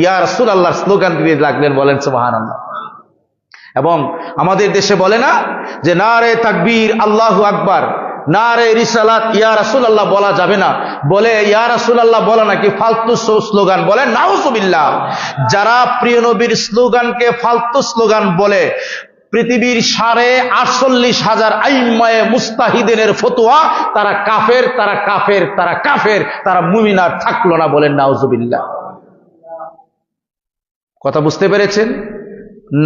ইয়া রাসূলুল্লাহর slogan দিয়ে লাগলেন। বলেন সুবহানাল্লাহ। এবং আমাদের দেশে বলে না যে নারে তাকবীর আল্লাহু আকবার, নারে রিসালাত ইয়া রাসূলুল্লাহ বলা যাবে না, বলে ইয়া রাসূলুল্লাহ বলা নাকি ফালতু স্লোগান। বলেন নাউজুবিল্লাহ। যারা প্রিয় নবীর স্লোগানকে ফালতু স্লোগান বলে, পৃথিবীর 48,500 আইম্মায়ে মুস্তাহিদিনের ফতোয়া, তারা কাফের, তারা কাফের, তারা কাফের, তারা মুমিন আর থাকলো না। বলেন নাউজুবিল্লাহ। কথা বুঝতে পেরেছেন?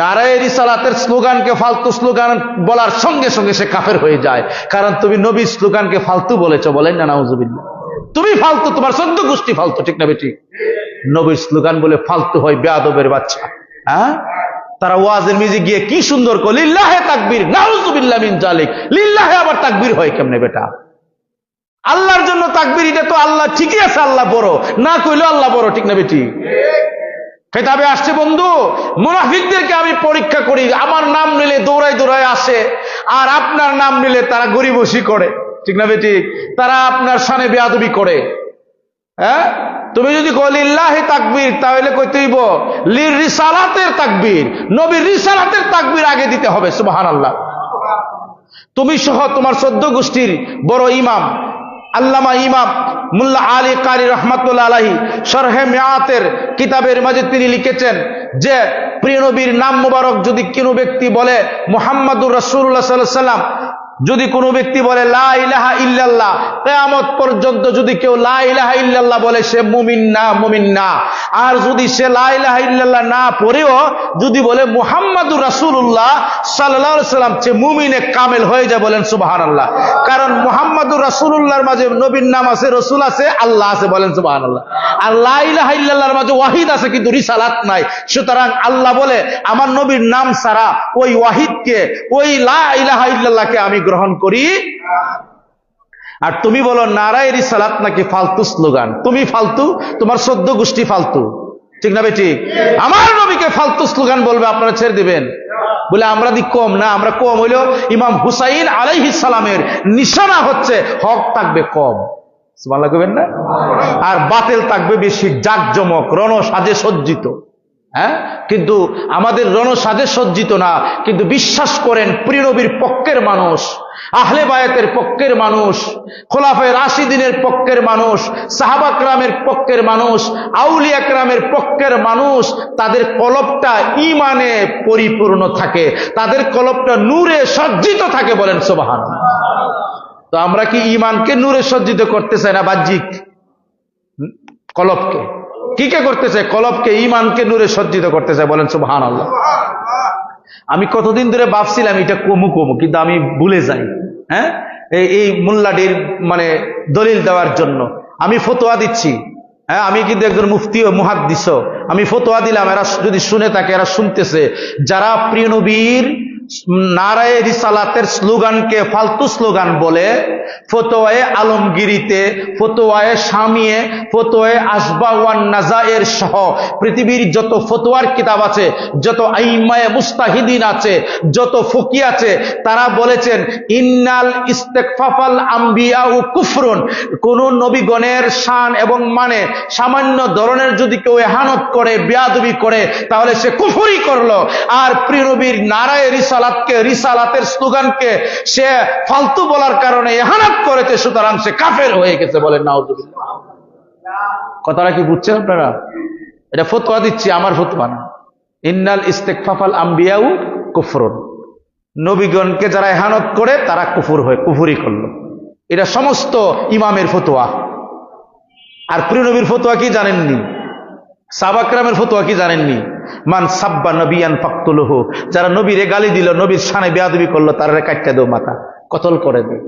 নারায়ে রিসালাতের স্লোগানকে ফালতু স্লোগান বলার সঙ্গে সঙ্গে সে কাফের হয়ে যায়, কারণ তুমি নবীর স্লোগানকে ফালতু বলেছো। বলেন না নাউজুবিল্লাহ। তুমি ফালতু, তোমার 14 গোষ্ঠী ফালতু, ঠিক না বেঠিক? নবীর স্লোগান বলে ফালতু হয় বেয়াদবের বাচ্চা। হ্যাঁ, তারা ওয়াজের মিউজিক গিয়ে কি সুন্দর করে লিল্লাহে তাকবীর, নাউজুবিল্লাহ মিন জালিক। লিল্লাহে আবার তাকবীর হয় কেমনে বেটা? আল্লাহর জন্য তাকবীর, এটা তো আল্লাহ, ঠিকই আছে আল্লাহ বড়, না কইলো আল্লাহ বড়, ঠিক না বেটি? কিতাবে আসছে বন্ধু, মুনাফিকদেরকে আমি পরীক্ষা করি, আমার নাম নিলে দৌড়ায় দৌড়ায় আসে, আর আপনার নাম নিলে তারা গরিবসি করে, ঠিক না বেটি? তারা আপনার শানে বেয়াদবি করে। হ্যাঁ, তুমি যদি কও লিল্লাহি তাকবীর, তাহলে কইতে হইব লির রিসালাতের তাকবীর, নবীর রিসালাতের তাকবীর আগে দিতে হবে। সুবহানাল্লাহ। তুমি সহ তোমার 14 গোষ্ঠীর বড় ইমাম আল্লামা ইমাম মুল্লা আলী কারি রহমাতুল্লাহ আলাইহি শরহে মিআতের কিতাবের মাঝে তিনি লিখেছেন যে প্রিয় নবীর নাম মুবারক যদি কোনো ব্যক্তি বলে মুহাম্মাদুর রাসূলুল্লাহ সাল্লাল্লাহু আলাইহি ওয়াসাল্লাম, যদি কোনো ব্যক্তি বলে লা ইলাহা ইল্লাল্লাহ, কিয়ামত পর্যন্ত যদি কেউ লা ইলাহা ইল্লাল্লাহ বলে সে মুমিন না, মুমিন না। আর যদি সে লা ইলাহা ইল্লাল্লাহ না পড়েও যদি বলে মুহাম্মাদুর রাসূলুল্লাহ সাল্লাল্লাহু আলাইহি ওয়াসাল্লাম, সে মুমিনে কামেল হয়ে যায়। বলেন সুবহানাল্লাহ। কারণ মুহাম্মাদুর রাসূলুল্লাহর মাঝে নবীর নাম আছে, রাসূল আছে, আল্লাহ আছে। বলেন সুবহানাল্লাহ। আর লা ইলাহা ইল্লাল্লাহর মাঝে ওয়াহিদ আছে কিন্তু রিসালাত নাই। সুতরাং আল্লাহ বলে আমার নবীর নাম ছাড়া ওই ওয়াহিদকে, ওই লা ইলাহা ইল্লাল্লাহকে আমি গ্রহণ করি। আর তুমি বলো নারায়ে রিসালাত নাকি ফালতু স্লোগান। তুমি ফালতু, তোমার 14 গোষ্ঠী ফালতু, ঠিক না বেটি? আমার নবীকে ফালতু স্লোগান বলবে, আপনারা ছেড়ে দিবেন? বলে আমরা দি কম না, আমরা কম হইলেও ইমাম হুসাইন আলাইহিস সালামের নিশানা হচ্ছে হক থাকবে কম, সুবহানাল্লাহ কইবেন না? আর বাতিল থাকবে বেশি, জাকজমক, রণসাজে সজ্জিত। হ্যাঁ, কিন্তু আমাদের রণসাজে সজ্জিত না, কিন্তু বিশ্বাস করেন প্রিয় নবীর পক্ষের মানুষ, আহলে বায়াতের পক্ষের মানুষ, খোলাফায়ে রাশিদিনের পক্ষের মানুষ, সাহাবা কেরামের পক্ষের মানুষ, আউলিয়া কেরামের পক্ষের মানুষ, তাদের কলবটা ঈমানে পরিপূর্ণ থাকে, তাদের কলবটা নূরে সজ্জিত থাকে। বলেন সুবহানাল্লাহ। তো আমরা কি ঈমানকে নূরে সজ্জিত করতে চাই না বাহ্যিক কলবকে? কি কে করতে চাই? কলবকে, ঈমানকে নূরে সজ্জিত করতে চাই। বলেন সুবহানাল্লাহ। আমি কতদিন ধরে ভাবছিলাম এটা কমু, কিন্তু আমি ভুলে যাই। হ্যাঁ, এই মোল্লাডির মানে দলিল দেওয়ার জন্য আমি ফতোয়া দিচ্ছি। হ্যাঁ, আমি কিন্তু একজন মুফতি ও মুহাদ্দিস, আমি ফতোয়া দিলাম, এরা যদি শুনে থাকে, এরা শুনতেছে, যারা প্রিয় নবীর নারায়ে রিসালাতের স্লোগানকে ফালতু স্লোগান বলে, ফতোয়ায়ে আলমগিরিতে, ফতোয়ায়ে শামিয়ে, ফতোয়ায়ে আসবা ওয়ান নাজায়ের সহ পৃথিবীর যত ফতোয়ার কিতাব আছে, যত আইম্মায়ে মুস্তাহিদিন আছে, যত ফকি আছে, তারা বলেছেন ইন্নাল ইস্তিগফাফাল আম্বিয়া ও কুফরুন, কোন নবীগণের শান এবং মানে সামান্য ধরনের যদি কেউ ইহানত করে, বেয়াদবি করে, তাহলে সে কুফরি করলো। আর প্রিয় নবীর নারায়ে রিসালাতকে, রিসালাতের স্লোগানকে সে ফালতু বলার কারণে ইহানাত করেছে, সুতরাং সে কাফের হয়ে গেছে। বলেন নাউজুবিল্লাহ। কথাটা কি বুঝছেন আপনারা? এটা ফতোয়া দিচ্ছি, আমার ফতোয়া না। ইন্নাল ইস্তিগফাফাল আম্বিয়াউ কুফরুন, নবীগণকে যারা ইহানত করে তারা কুফরি করলো। এটা সমস্ত ইমামের ফতোয়া। আর প্রিয় নবীর ফতোয়া কি জানেননি? সাহাবা কেরামের ফতোয়া কি জানেননি? মান সাব্বা নবিয়ান ফাকতুলহু, যারা নবীরে গালি দিল, নবীর শানে বেয়াদবি করলো, তারা কাটতে দাও, মাথা কতল করে দেয়।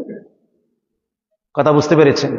কথা বুঝতে পেরেছেন?